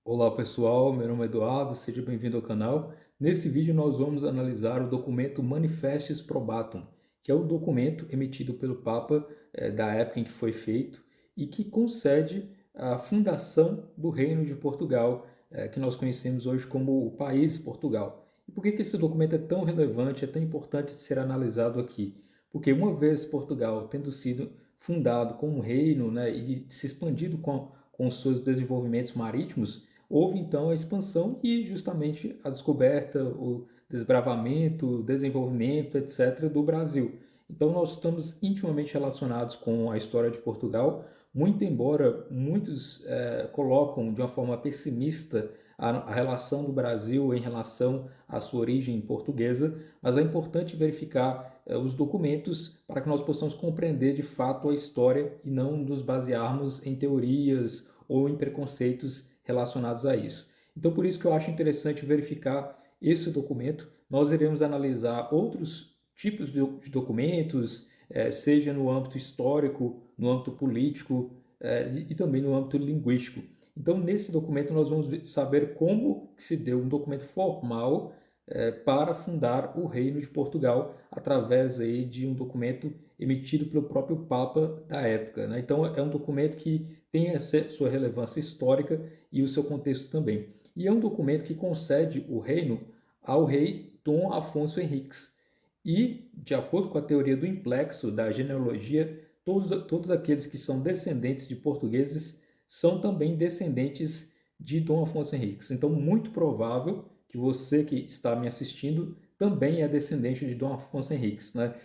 Olá pessoal, meu nome é Eduardo, seja bem-vindo ao canal. Nesse vídeo nós vamos analisar o documento Manifestis Probatum, que é o documento emitido pelo Papa da época em que foi feito e que concede a fundação do Reino de Portugal, que nós conhecemos hoje como o país Portugal. E por que esse documento é tão relevante, é tão importante de ser analisado aqui? Porque uma vez Portugal tendo sido fundado como um reino, né, e se expandido com os seus desenvolvimentos marítimos, houve então a expansão e justamente a descoberta, o desbravamento, o desenvolvimento, etc., do Brasil. Então nós estamos intimamente relacionados com a história de Portugal, muito embora muitos colocam de uma forma pessimista a relação do Brasil em relação à sua origem portuguesa, mas é importante verificar os documentos para que nós possamos compreender de fato a história e não nos basearmos em teorias ou em preconceitos relacionados a isso. Então, por isso que eu acho interessante verificar esse documento. Nós iremos analisar outros tipos de documentos, seja no âmbito histórico, no âmbito político e também no âmbito linguístico. Então, nesse documento, nós vamos saber como se deu um documento formal para fundar o Reino de Portugal através aí de um documento emitido pelo próprio Papa da época, né? Então é um documento que tem a sua relevância histórica e o seu contexto também. E é um documento que concede o reino ao rei Dom Afonso Henriques. E, de acordo com a teoria do implexo da genealogia, todos aqueles que são descendentes de portugueses são também descendentes de Dom Afonso Henriques. Então, muito provável que você que está me assistindo também é descendente de Dom Afonso Henriques, né?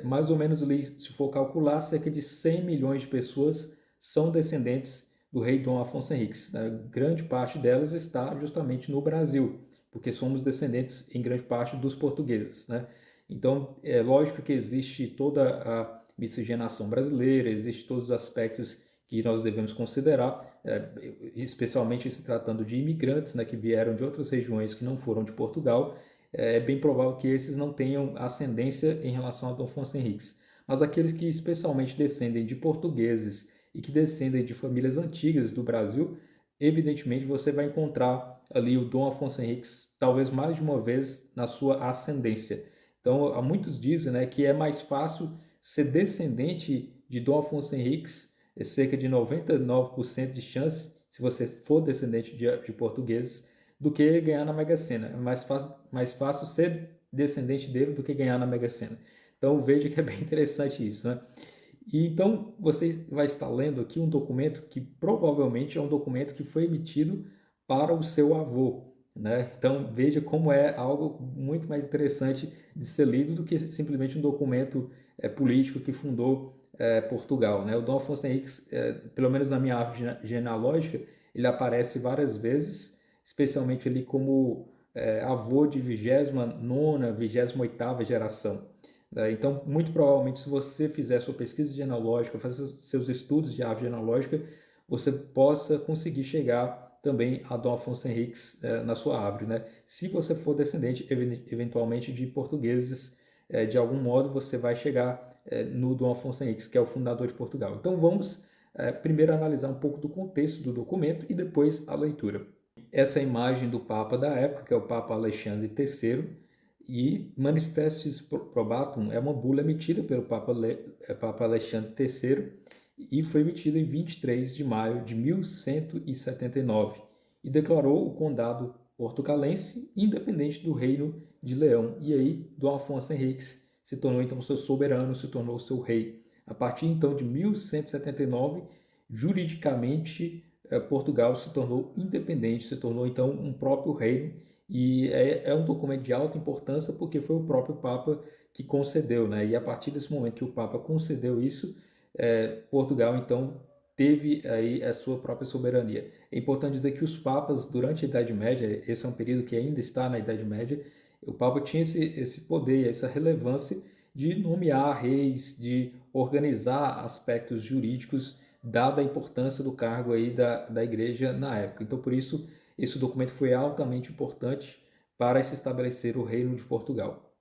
Mais ou menos ali, se for calcular, cerca de 100 milhões de pessoas são descendentes do rei Dom Afonso Henriques, né? Grande parte delas está justamente no Brasil, porque somos descendentes em grande parte dos portugueses, né? Então, é lógico que existe toda a miscigenação brasileira, existe todos os aspectos que nós devemos considerar, especialmente se tratando de imigrantes, né, que vieram de outras regiões que não foram de Portugal. É bem provável que esses não tenham ascendência em relação a Dom Afonso Henriques. Mas aqueles que especialmente descendem de portugueses e que descendem de famílias antigas do Brasil, evidentemente você vai encontrar ali o Dom Afonso Henriques talvez mais de uma vez na sua ascendência. Então, há muitos dizem, né, que é mais fácil ser descendente de Dom Afonso Henriques, é cerca de 99% de chance, se você for descendente de portugueses, do que ganhar na Mega Sena. É mais fácil ser descendente dele do que ganhar na Mega Sena. Então veja que é bem interessante isso, né? E então você vai estar lendo aqui um documento que provavelmente é um documento que foi emitido para o seu avô, né? Então veja como é algo muito mais interessante de ser lido do que simplesmente um documento político que fundou Portugal, né? O Dom Afonso Henriques, pelo menos na minha árvore genealógica, ele aparece várias vezes, especialmente ali como avô de 29ª, 28ª geração. Né? Então, muito provavelmente, se você fizer sua pesquisa genealógica, fazer seus estudos de árvore genealógica, você possa conseguir chegar também a Dom Afonso Henriques na sua árvore. Né? Se você for descendente, eventualmente, de portugueses, de algum modo você vai chegar no Dom Afonso Henriques, que é o fundador de Portugal. Então, vamos primeiro analisar um pouco do contexto do documento e depois a leitura. Essa é a imagem do Papa da época, que é o Papa Alexandre III, e Manifestis Probatum é uma bula emitida pelo Papa Alexandre III e foi emitida em 23 de maio de 1179 e declarou o condado portucalense independente do Reino de Leão. E aí, Dom Afonso Henriques se tornou então seu soberano, se tornou seu rei. A partir então de 1179, juridicamente, Portugal se tornou independente, se tornou então um próprio reino e é um documento de alta importância porque foi o próprio Papa que concedeu, né? E a partir desse momento que o Papa concedeu isso, Portugal então teve aí a sua própria soberania. É importante dizer que os papas durante a Idade Média, esse é um período que ainda está na Idade Média, o Papa tinha esse poder, essa relevância de nomear reis, de organizar aspectos jurídicos, dada a importância do cargo aí da igreja na época. Então, por isso, esse documento foi altamente importante para se estabelecer o Reino de Portugal.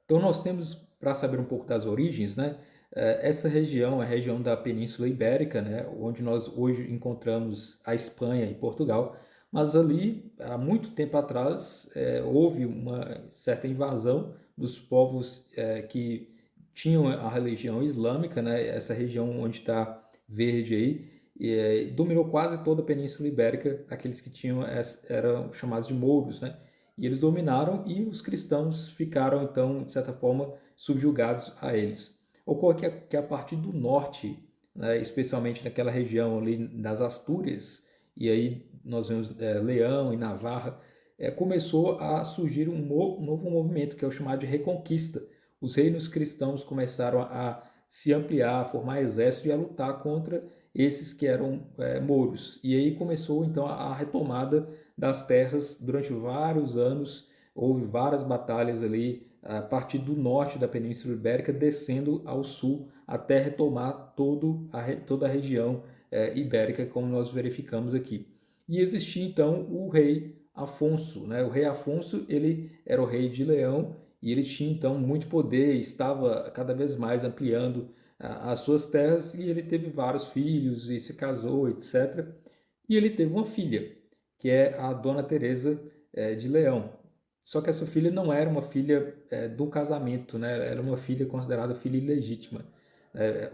Então, nós temos, para saber um pouco das origens, né? Essa região é a região da Península Ibérica, né, onde nós hoje encontramos a Espanha e Portugal, mas ali, há muito tempo atrás, houve uma certa invasão dos povos que tinham a religião islâmica, né, essa região onde está verde aí, dominou quase toda a Península Ibérica, aqueles que tinham eram chamados de mouros, né, e eles dominaram e os cristãos ficaram, então, de certa forma, subjugados a eles. Ocorre que a partir do norte, né, especialmente naquela região ali das Astúrias, e aí nós vemos Leão e Navarra, começou a surgir um novo movimento que é o chamado de Reconquista. Os reinos cristãos começaram a se ampliar, a formar exército e a lutar contra esses que eram mouros. E aí começou então a retomada das terras durante vários anos. Houve várias batalhas ali a partir do norte da Península Ibérica, descendo ao sul até retomar toda a região ibérica, como nós verificamos aqui. E existia então o rei Afonso, né? O rei Afonso, ele era o rei de Leão e ele tinha então muito poder, estava cada vez mais ampliando as suas terras e ele teve vários filhos e se casou, etc. E ele teve uma filha, que é a Dona Teresa de Leão. Só que essa filha não era uma filha do casamento, né? Era uma filha considerada filha ilegítima,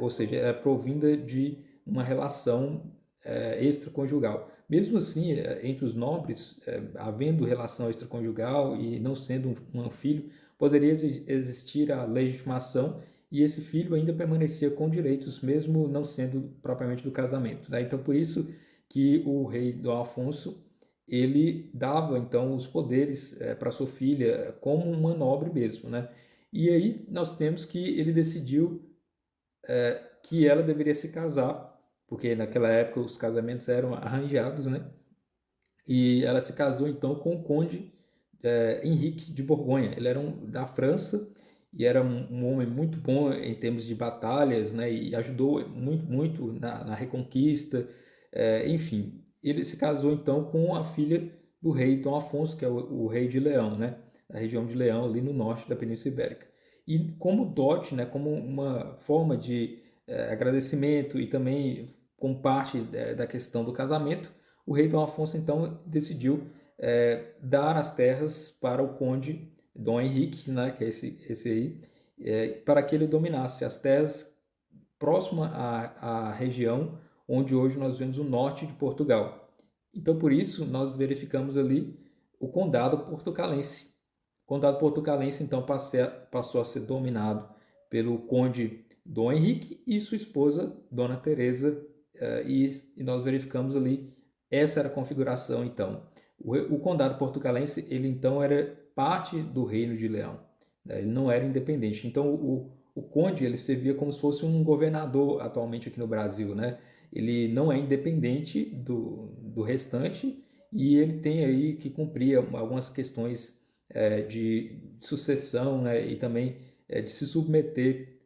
ou seja, era provinda de uma relação extraconjugal. Mesmo assim, entre os nobres, havendo relação extraconjugal e não sendo um filho, poderia existir a legitimação e esse filho ainda permanecia com direitos, mesmo não sendo propriamente do casamento, né? Então, por isso que o rei Dom Afonso ele dava então os poderes para sua filha como uma nobre mesmo, né? E aí nós temos que ele decidiu que ela deveria se casar, porque naquela época os casamentos eram arranjados, né? E ela se casou então com o conde Henrique de Borgonha. Ele era da França e era um homem muito bom em termos de batalhas, né? E ajudou muito na Reconquista. Enfim, ele se casou então com a filha do rei Dom Afonso, que é o rei de Leão, né? Da região de Leão, ali no norte da Península Ibérica. E como dote, né? Como uma forma de agradecimento e também como parte da questão do casamento, o rei Dom Afonso então decidiu dar as terras para o conde Dom Henrique, né, que é esse aí, para que ele dominasse as terras próximas à região onde hoje nós vemos o norte de Portugal. Então, por isso, nós verificamos ali o condado portucalense. O condado portucalense, então, passou a ser dominado pelo conde Dom Henrique e sua esposa, Dona Teresa, e nós verificamos ali, essa era a configuração, então. O condado portucalense, ele então era parte do Reino de Leão, né? Ele não era independente. Então, o conde, ele servia como se fosse um governador atualmente aqui no Brasil, né? Ele não é independente do restante e ele tem aí que cumprir algumas questões de sucessão, né? E também de se submeter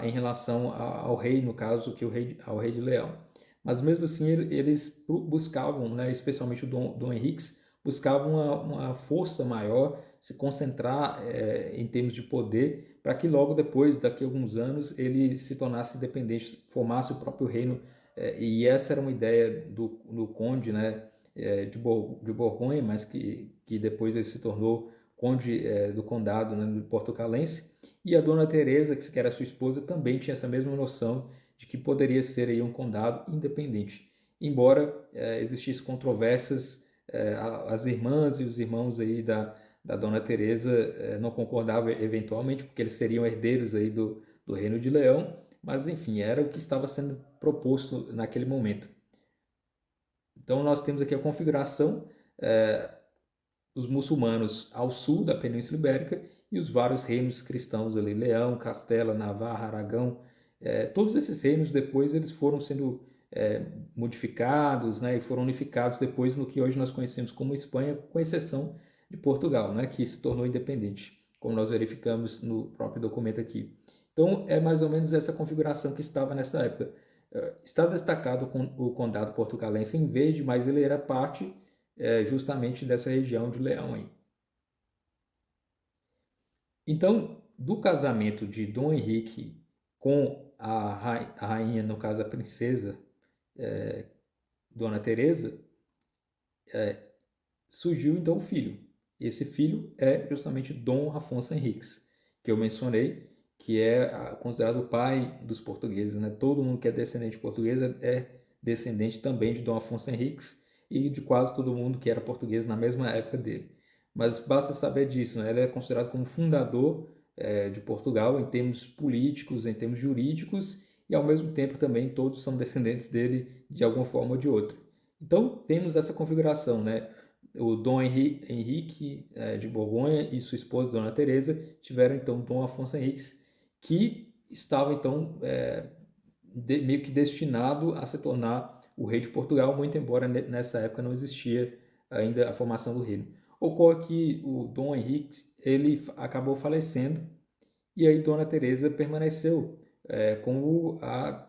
em relação ao rei, no caso, que ao rei de Leão. Mas mesmo assim eles buscavam, né, especialmente o Dom Henriques, buscavam uma força maior, se concentrar em termos de poder, para que logo depois, daqui a alguns anos, ele se tornasse independente, formasse o próprio reino. E essa era uma ideia do conde, né, de Borgonha, mas que depois ele se tornou conde do condado, né, do portucalense. E a Dona Teresa, que era sua esposa, também tinha essa mesma noção de que poderia ser aí um condado independente. Embora existissem controvérsias, as irmãs e os irmãos aí da Dona Teresa não concordavam eventualmente, porque eles seriam herdeiros aí do Reino de Leão, mas enfim, era o que estava sendo proposto naquele momento. Então nós temos aqui a configuração os muçulmanos ao sul da Península Ibérica e os vários reinos cristãos ali, Leão, Castela, Navarra, Aragão, todos esses reinos depois eles foram sendo modificados, né, e foram unificados depois no que hoje nós conhecemos como Espanha, com exceção de Portugal, né, que se tornou independente, como nós verificamos no próprio documento aqui. Então é mais ou menos essa configuração que estava nessa época. Está destacado o condado portucalense em verde, mas ele era parte justamente dessa região de Leão aí. Então, do casamento de Dom Henrique com a rainha, no caso a princesa Dona Teresa, surgiu então o filho. E esse filho é justamente Dom Afonso Henriques, que eu mencionei, que é considerado o pai dos portugueses, né? Todo mundo que é descendente português é descendente também de Dom Afonso Henriques e de quase todo mundo que era português na mesma época dele. Mas basta saber disso, né? Ele é considerado como fundador de Portugal em termos políticos, em termos jurídicos, e ao mesmo tempo também todos são descendentes dele de alguma forma ou de outra. Então temos essa configuração, né? O Dom Henrique de Borgonha e sua esposa Dona Teresa tiveram então Dom Afonso Henriques, que estava então meio que destinado a se tornar o rei de Portugal, muito embora nessa época não existia ainda a formação do reino. Ocorre que o Dom Henrique ele acabou falecendo e aí Dona Teresa permaneceu como a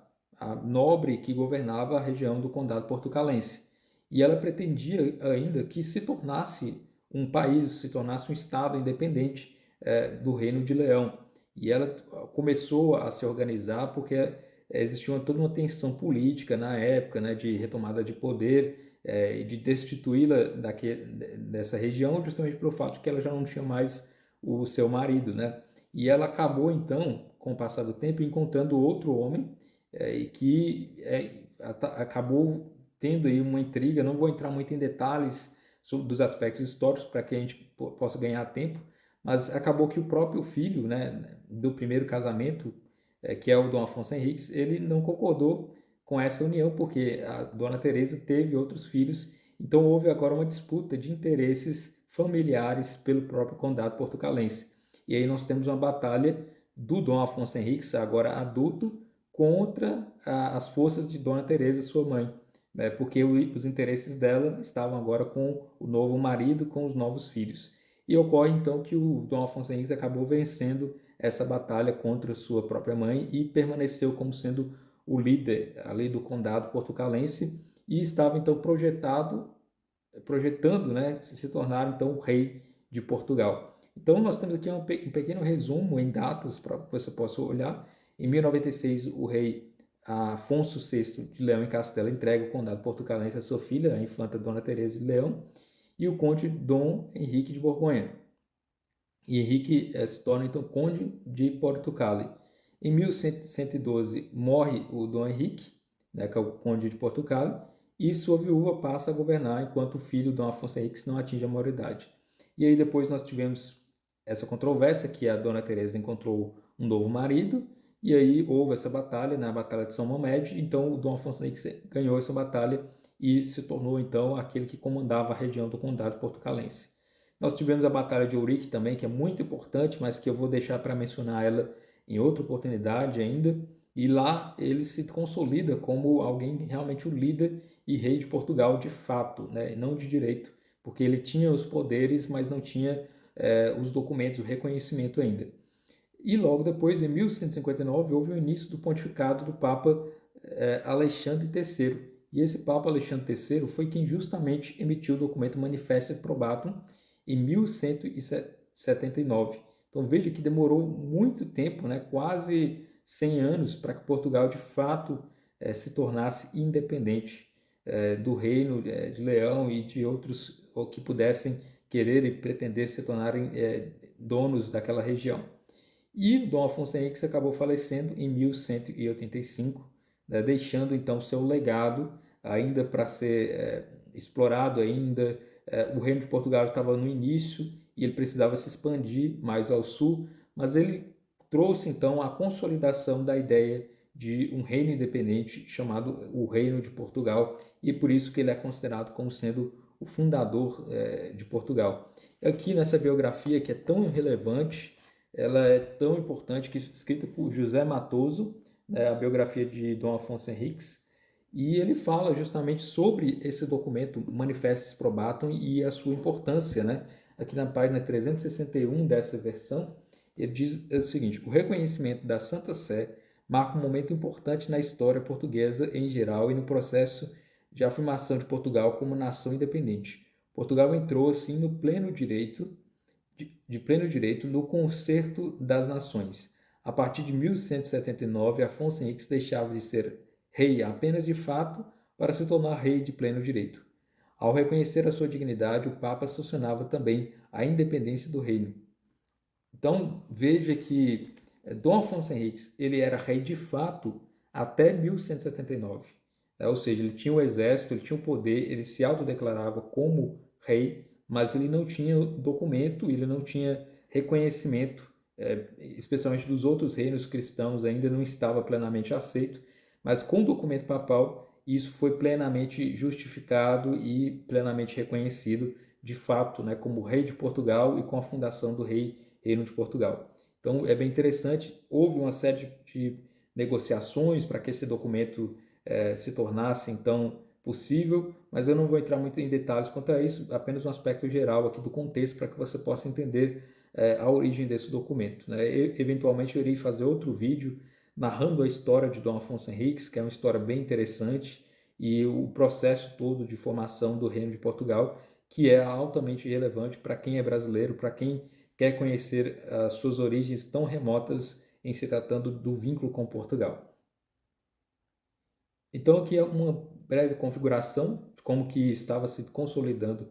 nobre que governava a região do Condado Portucalense. E ela pretendia ainda que se tornasse um país, se tornasse um estado independente do Reino de Leão. E ela começou a se organizar porque existia toda uma tensão política na época, né, de retomada de poder e de destituí-la dessa região, justamente pelo fato de que ela já não tinha mais o seu marido, né? E ela acabou, então, com o passar do tempo, encontrando outro homem que acabou tendo aí uma intriga. Não vou entrar muito em detalhes dos aspectos históricos para que a gente possa ganhar tempo, mas acabou que o próprio filho, né, do primeiro casamento, que é o Dom Afonso Henriques, ele não concordou com essa união, porque a Dona Teresa teve outros filhos, então houve agora uma disputa de interesses familiares pelo próprio condado portucalense. E aí nós temos uma batalha do Dom Afonso Henriques, agora adulto, contra as forças de Dona Teresa, sua mãe, né? Porque os interesses dela estavam agora com o novo marido, com os novos filhos. E ocorre então que o Dom Afonso Henriques acabou vencendo essa batalha contra sua própria mãe e permaneceu como sendo o líder ali do condado portucalense e estava então projetando, né, se tornar então o rei de Portugal. Então nós temos aqui um pequeno resumo em datas para que você possa olhar. Em 1096 o rei Afonso VI de Leão e Castela entrega o condado portucalense à sua filha, a infanta Dona Teresa de Leão, e o conde Dom Henrique de Borgonha. E Henrique se torna então conde de Portugal. Em 1112 morre o Dom Henrique, né, que é o conde de Portugal, e sua viúva passa a governar enquanto o filho Dom Afonso Henriques não atinge a maioridade. E aí depois nós tivemos essa controvérsia que a Dona Teresa encontrou um novo marido, e aí houve essa batalha, na Batalha de São Mamede, então o Dom Afonso Henriques ganhou essa batalha e se tornou então aquele que comandava a região do condado portucalense. Nós tivemos a Batalha de Ourique também, que é muito importante, mas que eu vou deixar para mencionar ela em outra oportunidade ainda. E lá ele se consolida como alguém realmente o líder e rei de Portugal de fato, né? Não de direito, porque ele tinha os poderes, mas não tinha os documentos, o reconhecimento ainda. E logo depois, em 1159, houve o início do pontificado do Papa Alexandre III. E esse Papa Alexandre III foi quem justamente emitiu o documento Manifesto Probatum em 1179. Então veja que demorou muito tempo, né, quase 100 anos, para que Portugal de fato se tornasse independente do reino de Leão e de outros que pudessem querer e pretender se tornarem donos daquela região. E Dom Afonso Henriques acabou falecendo em 1185, né, deixando então seu legado ainda para ser explorado ainda. O reino de Portugal estava no início e ele precisava se expandir mais ao sul, mas ele trouxe então a consolidação da ideia de um reino independente chamado o Reino de Portugal, e por isso que ele é considerado como sendo o fundador de Portugal. Aqui nessa biografia que é tão relevante, ela é tão importante, que escrita por José Matoso, né, a biografia de Dom Afonso Henriques, e ele fala justamente sobre esse documento Manifestus Probatum e a sua importância, né? Aqui na página 361 dessa versão, ele diz o seguinte: o reconhecimento da Santa Sé marca um momento importante na história portuguesa em geral e no processo de afirmação de Portugal como nação independente. Portugal entrou assim no pleno direito de pleno direito no concerto das nações. A partir de 1179, Afonso Henriques deixava de ser rei apenas de fato para se tornar rei de pleno direito. Ao reconhecer a sua dignidade, o Papa sancionava também a independência do reino. Então, veja que Dom Afonso Henriques ele era rei de fato até 1179. Ou seja, ele tinha o exército, ele tinha o poder, ele se autodeclarava como rei, mas ele não tinha documento, ele não tinha reconhecimento, especialmente dos outros reinos cristãos, ainda não estava plenamente aceito, mas com o documento papal isso foi plenamente justificado e plenamente reconhecido, de fato, né, como rei de Portugal e com a fundação do Reino de Portugal. Então é bem interessante, houve uma série de negociações para que esse documento se tornasse então possível, mas eu não vou entrar muito em detalhes quanto a isso, apenas um aspecto geral aqui do contexto para que você possa entender a origem desse documento. Né? Eventualmente eu irei fazer outro vídeo narrando a história de Dom Afonso Henriques, que é uma história bem interessante, e o processo todo de formação do Reino de Portugal, que é altamente relevante para quem é brasileiro, para quem quer conhecer as suas origens tão remotas em se tratando do vínculo com Portugal. Então aqui é uma breve configuração de como que estava se consolidando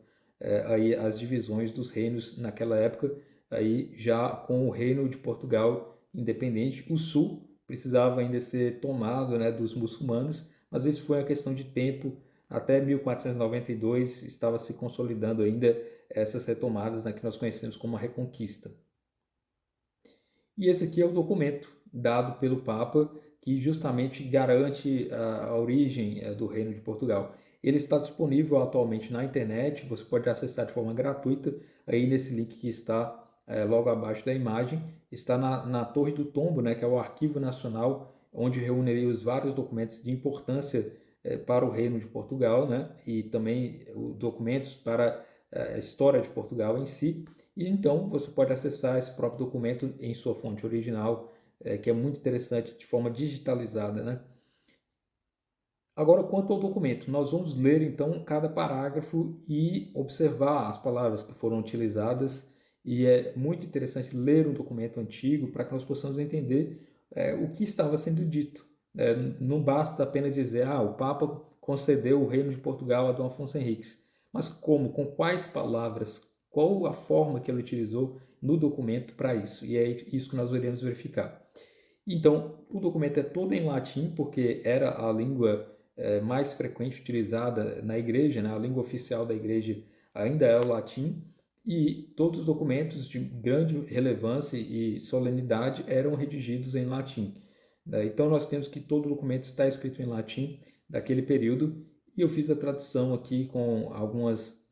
aí as divisões dos reinos naquela época, aí já com o Reino de Portugal independente. O sul precisava ainda ser tomado, né, dos muçulmanos, mas isso foi uma questão de tempo. Até 1492 estava se consolidando ainda essas retomadas, né, que nós conhecemos como a Reconquista. E esse aqui é o documento dado pelo Papa que justamente garante a origem do Reino de Portugal. Ele está disponível atualmente na internet, você pode acessar de forma gratuita, aí nesse link que está logo abaixo da imagem, está na Torre do Tombo, né, que é o Arquivo Nacional, onde reuniria os vários documentos de importância para o Reino de Portugal, né, e também documentos para a história de Portugal em si. E então você pode acessar esse próprio documento em sua fonte original, que é muito interessante, de forma digitalizada, né? Agora, quanto ao documento, nós vamos ler então cada parágrafo e observar as palavras que foram utilizadas. E é muito interessante ler um documento antigo para que nós possamos entender o que estava sendo dito. Não basta apenas dizer, o Papa concedeu o Reino de Portugal a Dom Afonso Henriques. Mas como, com quais palavras, qual a forma que ele utilizou no documento para isso? E é isso que nós iremos verificar. Então, o documento é todo em latim, porque era a língua mais frequente utilizada na igreja, né? A língua oficial da igreja ainda é o latim, e todos os documentos de grande relevância e solenidade eram redigidos em latim. Né? Então, nós temos que todo documento está escrito em latim daquele período, e eu fiz a tradução aqui com algumas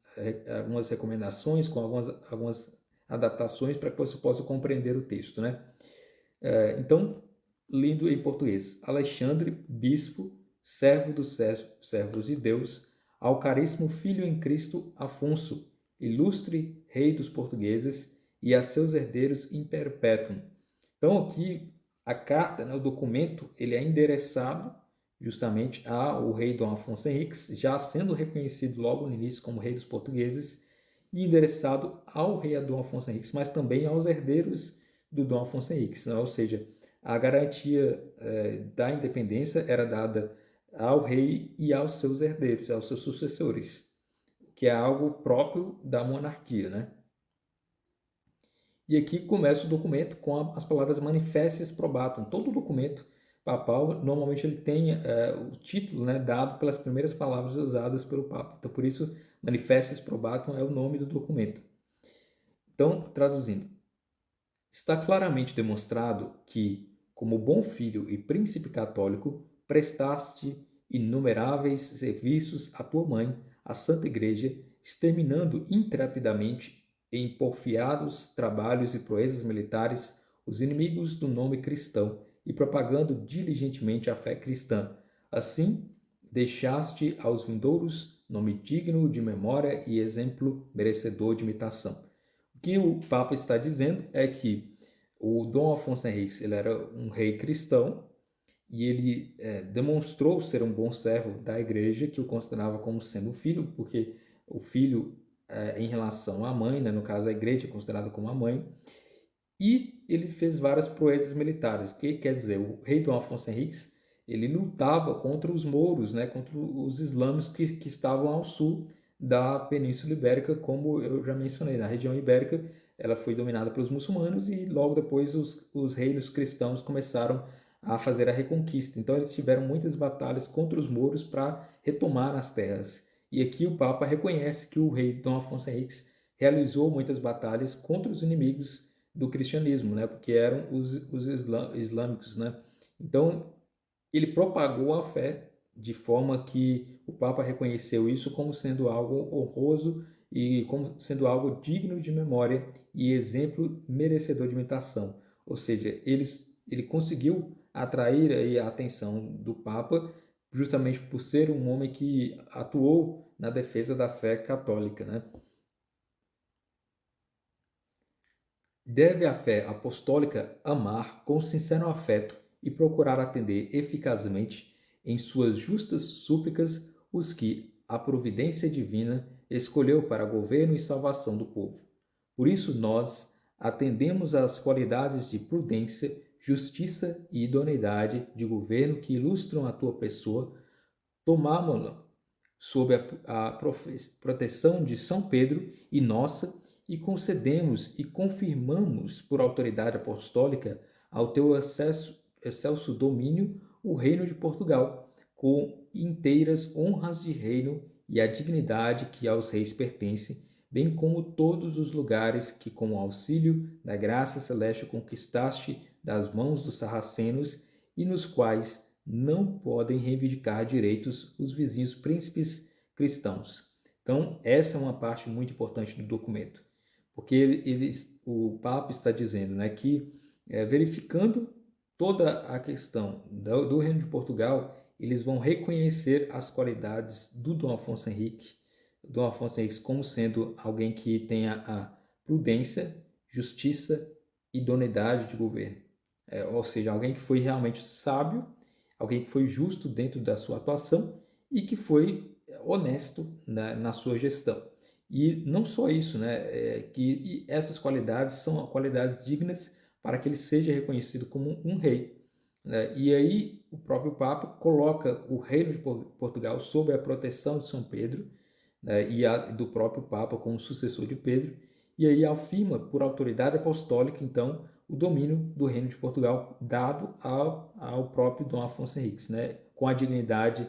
recomendações, com algumas adaptações para que você possa compreender o texto, né? Então, lindo em português. Alexandre, bispo, servo dos servos de Deus, ao caríssimo filho em Cristo Afonso, ilustre rei dos portugueses, e a seus herdeiros in perpetuum. Então, aqui, a carta, né, o documento, ele é endereçado justamente ao rei Dom Afonso Henriques, já sendo reconhecido logo no início como rei dos portugueses, e endereçado ao rei Dom Afonso Henriques, mas também aos herdeiros do Dom Afonso Henriques, né? Ou seja, a garantia da independência era dada ao rei e aos seus herdeiros, aos seus sucessores, que é algo próprio da monarquia, né? E aqui começa o documento com as palavras manifestes probatum. Todo documento papal, normalmente ele tem o título, né, dado pelas primeiras palavras usadas pelo Papa. Então, por isso, manifestes probatum é o nome do documento. Então, traduzindo, está claramente demonstrado que, como bom filho e príncipe católico, prestaste inumeráveis serviços à tua mãe, a Santa Igreja, exterminando intrepidamente em porfiados trabalhos e proezas militares os inimigos do nome cristão e propagando diligentemente a fé cristã. Assim, deixaste aos vindouros nome digno de memória e exemplo merecedor de imitação. O que o Papa está dizendo é que o Dom Afonso Henriques ele era um rei cristão e ele demonstrou ser um bom servo da igreja, que o considerava como sendo um filho, porque o filho em relação à mãe, né, no caso a igreja é considerada como a mãe, E ele fez várias proezas militares. O que quer dizer? O rei Dom Afonso Henriques, ele lutava contra os mouros, né, contra os islâmicos que estavam ao sul da Península Ibérica, como eu já mencionei. Na região ibérica, ela foi dominada pelos muçulmanos e logo depois os reinos cristãos começaram a fazer a reconquista. Então eles tiveram muitas batalhas contra os mouros para retomar as terras. E aqui o Papa reconhece que o rei Dom Afonso Henriques realizou muitas batalhas contra os inimigos do cristianismo, né? Porque eram os islâmicos, né? Então, ele propagou a fé de forma que o Papa reconheceu isso como sendo algo honroso e como sendo algo digno de memória e exemplo merecedor de imitação. Ou seja, ele conseguiu atrair aí a atenção do Papa justamente por ser um homem que atuou na defesa da fé católica, né? Deve a fé apostólica amar com sincero afeto e procurar atender eficazmente em suas justas súplicas os que a providência divina escolheu para governo e salvação do povo. Por isso nós atendemos às qualidades de prudência, justiça e idoneidade de governo que ilustram a tua pessoa, tomámo-la sob a proteção de São Pedro e nossa, e concedemos e confirmamos por autoridade apostólica ao teu excelso domínio o reino de Portugal, com inteiras honras de reino e a dignidade que aos reis pertence, bem como todos os lugares que, com o auxílio da graça celeste, conquistaste das mãos dos sarracenos e nos quais não podem reivindicar direitos os vizinhos príncipes cristãos. Então, essa é uma parte muito importante do documento, porque o Papa está dizendo, né, que verificando toda a questão do Reino de Portugal, eles vão reconhecer as qualidades do Dom Afonso Henriques como sendo alguém que tenha a prudência, justiça e idoneidade de governo. Ou seja, alguém que foi realmente sábio, alguém que foi justo dentro da sua atuação e que foi honesto, né, na sua gestão. E não só isso, né, que essas qualidades são qualidades dignas para que ele seja reconhecido como um rei. Né? E aí o próprio Papa coloca o reino de Portugal sob a proteção de São Pedro, né, e do próprio Papa como sucessor de Pedro, e aí afirma por autoridade apostólica, então, o domínio do reino de Portugal dado ao próprio Dom Afonso Henriques, né, com a dignidade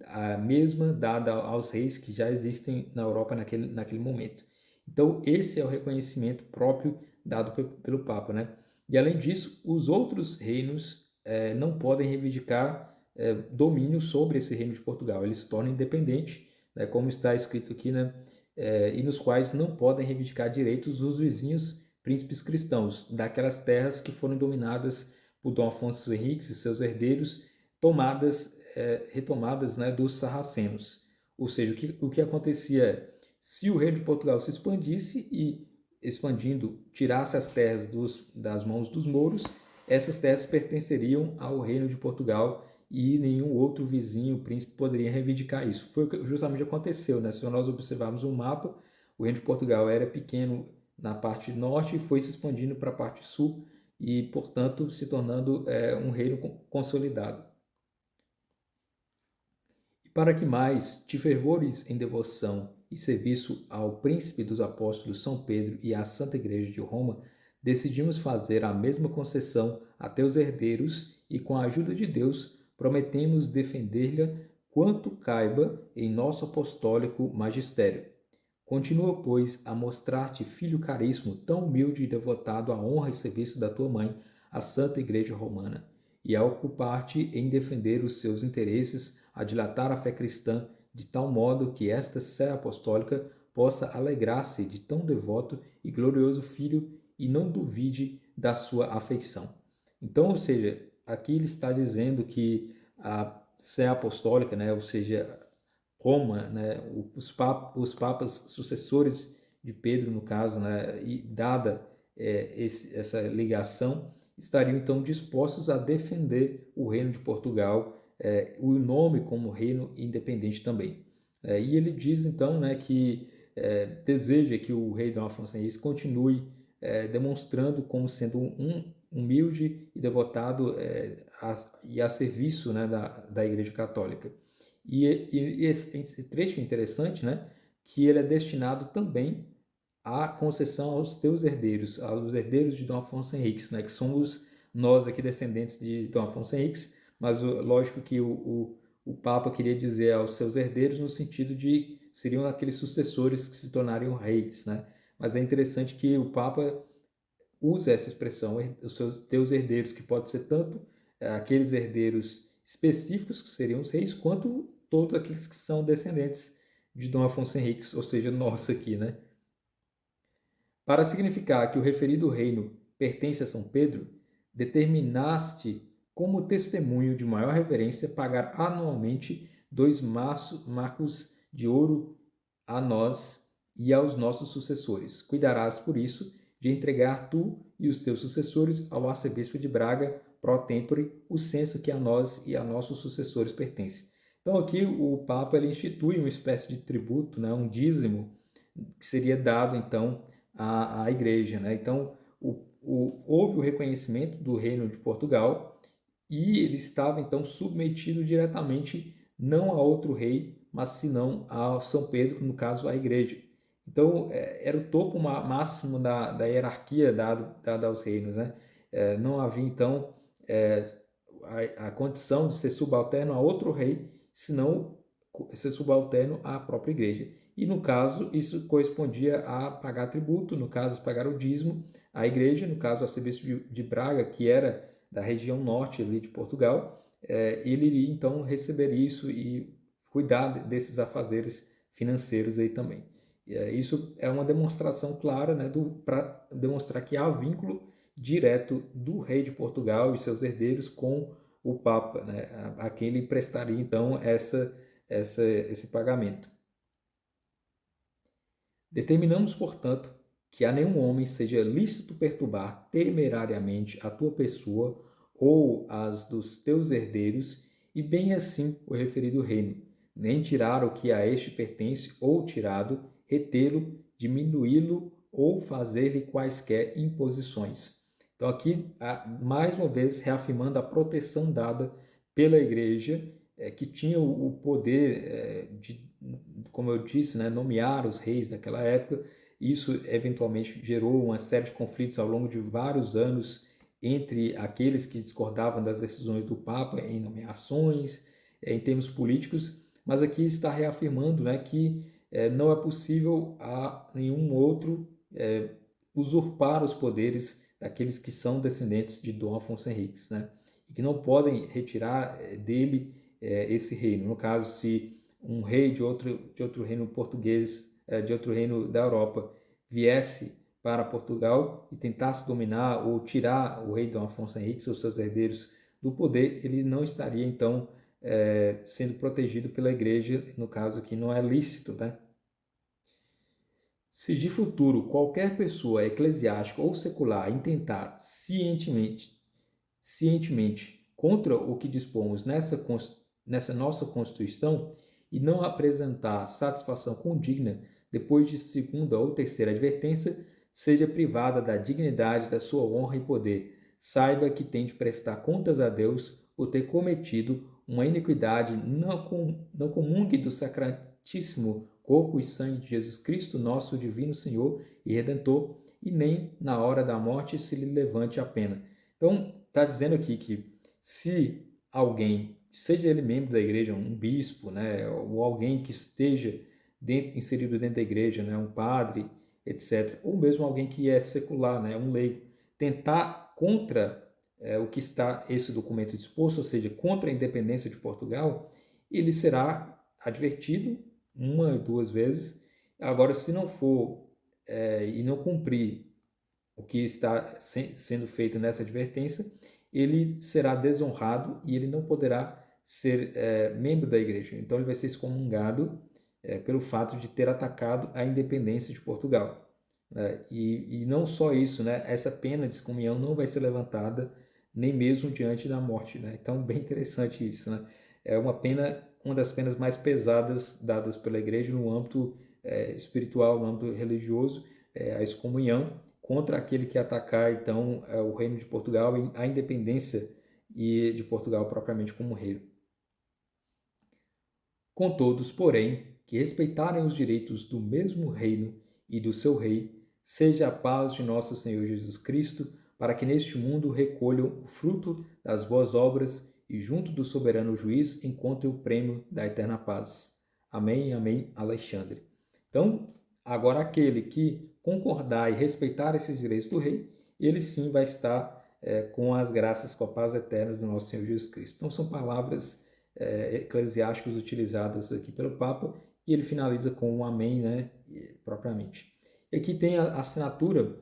a mesma dada aos reis que já existem na Europa naquele momento. Então, esse é o reconhecimento próprio dado pelo Papa, né? E além disso, os outros reinos não podem reivindicar domínio sobre esse reino de Portugal. Eles se tornam independentes, né, como está escrito aqui, né? E nos quais não podem reivindicar direitos os vizinhos príncipes cristãos daquelas terras que foram dominadas por Dom Afonso Henriques e seus herdeiros, retomadas, né, dos sarracenos. Ou seja, o que acontecia é, se o reino de Portugal se expandisse e, expandindo, tirasse as terras das mãos dos mouros, essas terras pertenceriam ao reino de Portugal e nenhum outro vizinho, príncipe, poderia reivindicar isso. Foi o que justamente aconteceu, né? Se nós observarmos um mapa, o reino de Portugal era pequeno na parte norte e foi se expandindo para a parte sul e, portanto, se tornando um reino consolidado. E para que mais te fervores em devoção e serviço ao príncipe dos apóstolos São Pedro e à Santa Igreja de Roma, decidimos fazer a mesma concessão a teus herdeiros e, com a ajuda de Deus, prometemos defender-lhe quanto caiba em nosso apostólico magistério. Continua, pois, a mostrar-te filho caríssimo, tão humilde e devotado à honra e serviço da tua mãe, a Santa Igreja Romana, e a ocupar-te em defender os seus interesses, a dilatar a fé cristã, de tal modo que esta sé apostólica possa alegrar-se de tão devoto e glorioso filho e não duvide da sua afeição. Então, ou seja, aqui ele está dizendo que a sé apostólica, né, ou seja, Roma, né, os papas sucessores de Pedro, no caso, né, e dada essa ligação, estariam então dispostos a defender o reino de Portugal, o nome como reino independente também. E ele diz então, né, que deseja que o rei Dom Afonso Henriques continue demonstrando como sendo um humilde e devotado e a serviço, né, da Igreja Católica. E esse trecho é interessante, né, que ele é destinado também à concessão aos teus herdeiros, aos herdeiros de Dom Afonso Henriques, né, que somos nós aqui descendentes de Dom Afonso Henriques, mas lógico que o Papa queria dizer aos seus herdeiros no sentido de seriam aqueles sucessores que se tornariam reis, né? Mas é interessante que o Papa usa essa expressão, os seus teus herdeiros, que pode ser tanto aqueles herdeiros específicos que seriam os reis, quanto todos aqueles que são descendentes de Dom Afonso Henriques, ou seja, nós aqui, né? Para significar que o referido reino pertence a São Pedro, determinaste como testemunho de maior reverência pagar anualmente 2 marcos de ouro a nós e aos nossos sucessores. Cuidarás, por isso, de entregar tu e os teus sucessores ao arcebispo de Braga, pro tempore, o censo que a nós e a nossos sucessores pertence. Então aqui o Papa ele institui uma espécie de tributo, né, um dízimo, que seria dado então à igreja. Né? Então houve o reconhecimento do reino de Portugal e ele estava então submetido diretamente não a outro rei, mas senão a São Pedro, no caso a igreja. Então era o topo máximo da hierarquia dada aos reinos. Né? Não havia então a condição de ser subalterno a outro rei, senão ser subalterno à própria igreja. E no caso, isso correspondia a pagar tributo, no caso, pagar o dízimo à igreja, no caso, o arcebispo de Braga, que era da região norte ali de Portugal, ele iria então receber isso e cuidar desses afazeres financeiros aí também. Isso é uma demonstração clara, né, para demonstrar que há vínculo direto do rei de Portugal e seus herdeiros com o Papa, né, a quem ele prestaria então esse pagamento. Determinamos, portanto, que a nenhum homem seja lícito perturbar temerariamente a tua pessoa ou as dos teus herdeiros, e bem assim o referido reino, nem tirar o que a este pertence ou tirado, retê-lo, diminuí-lo ou fazer-lhe quaisquer imposições. Então aqui, mais uma vez, reafirmando a proteção dada pela igreja, que tinha o poder de, como eu disse, né, nomear os reis daquela época. Isso eventualmente gerou uma série de conflitos ao longo de vários anos entre aqueles que discordavam das decisões do Papa em nomeações, em termos políticos, mas aqui está reafirmando, né, que não é possível a nenhum outro usurpar os poderes daqueles que são descendentes de Dom Afonso Henriques, né, e que não podem retirar dele esse reino. No caso, se um rei de outro reino português, de outro reino da Europa, viesse para Portugal e tentasse dominar ou tirar o rei Dom Afonso Henriques ou seus herdeiros do poder, ele não estaria então sendo protegido pela igreja, no caso aqui não é lícito, né? Se de futuro qualquer pessoa eclesiástica ou secular intentar cientemente contra o que dispomos nessa nossa Constituição e não apresentar satisfação condigna depois de segunda ou terceira advertência, seja privada da dignidade, da sua honra e poder. Saiba que tem de prestar contas a Deus por ter cometido uma iniquidade, não comungue do sacratíssimo corpo e sangue de Jesus Cristo, nosso divino Senhor e Redentor, e nem na hora da morte se lhe levante a pena. Então, está dizendo aqui que se alguém, seja ele membro da igreja, um bispo, né, ou alguém que esteja inserido dentro da igreja, né, um padre, etc., ou mesmo alguém que é secular, né, um leigo, tentar contra o que está esse documento disposto, ou seja, contra a independência de Portugal, ele será advertido 1 ou 2 vezes. Agora, se não for e não cumprir o que está sendo feito nessa advertência, ele será desonrado e ele não poderá ser membro da igreja. Então, ele vai ser excomungado pelo fato de ter atacado a independência de Portugal. E não só isso, né? Essa pena de excomunhão não vai ser levantada nem mesmo diante da morte. Né? Então, bem interessante isso. Né? É uma das penas mais pesadas dadas pela igreja no âmbito espiritual, no âmbito religioso, a excomunhão, contra aquele que atacar, então, o reino de Portugal e a independência de Portugal propriamente como reino. Com todos, porém, que respeitarem os direitos do mesmo reino e do seu rei, seja a paz de nosso Senhor Jesus Cristo, para que neste mundo recolham o fruto das boas obras e junto do soberano juiz encontrem o prêmio da eterna paz. Amém, amém, Alexandre. Então, agora aquele que concordar e respeitar esses direitos do rei, ele sim vai estar com as graças, com a paz eterna do nosso Senhor Jesus Cristo. Então, são palavras eclesiásticos utilizadas aqui pelo Papa, e ele finaliza com um amém, né, propriamente. E aqui tem a assinatura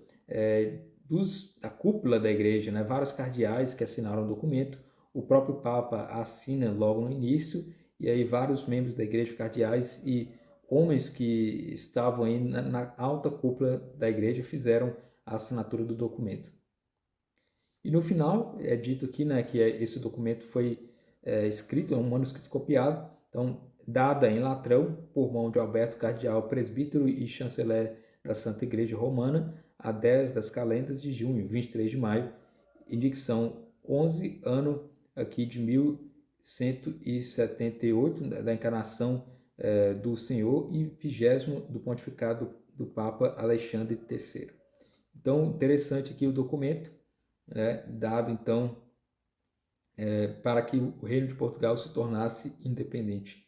da cúpula da igreja, né, vários cardeais que assinaram o documento, o próprio Papa assina logo no início, e aí vários membros da igreja, cardeais e homens que estavam aí na alta cúpula da igreja fizeram a assinatura do documento. E no final é dito aqui, né, que esse documento foi escrito, é um manuscrito copiado, então dada em latrão por mão de Alberto Cardeal, presbítero e chanceler da Santa Igreja Romana, a 10 das calendas de junho, 23 de maio, indicção 11, ano aqui de 1178, da encarnação do Senhor, e 20º do pontificado do Papa Alexandre III. Então, interessante aqui o documento, dado então para que o reino de Portugal se tornasse independente.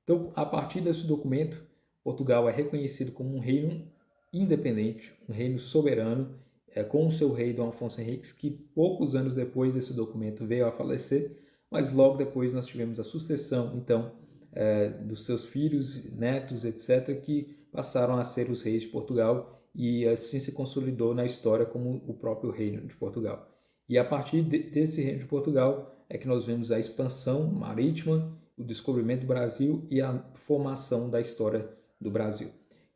Então, a partir desse documento, Portugal é reconhecido como um reino independente, um reino soberano, com o seu rei Dom Afonso Henriques, que poucos anos depois desse documento veio a falecer, mas logo depois nós tivemos a sucessão, então, dos seus filhos, netos, etc., que passaram a ser os reis de Portugal, e assim se consolidou na história como o próprio reino de Portugal. E a partir desse reino de Portugal é que nós vemos a expansão marítima, o descobrimento do Brasil e a formação da história do Brasil.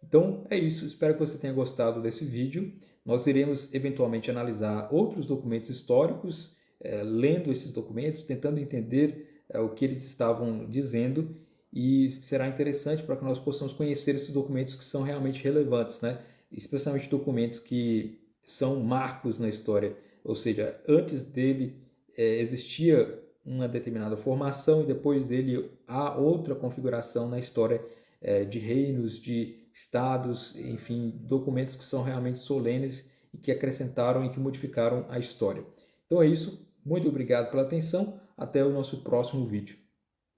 Então é isso, espero que você tenha gostado desse vídeo. Nós iremos eventualmente analisar outros documentos históricos, lendo esses documentos, tentando entender o que eles estavam dizendo, e será interessante para que nós possamos conhecer esses documentos que são realmente relevantes, né? Especialmente documentos que são marcos na história, ou seja, antes dele existia uma determinada formação e depois dele há outra configuração na história de reinos, de estados, enfim, documentos que são realmente solenes e que acrescentaram e que modificaram a história. Então é isso, muito obrigado pela atenção, até o nosso próximo vídeo.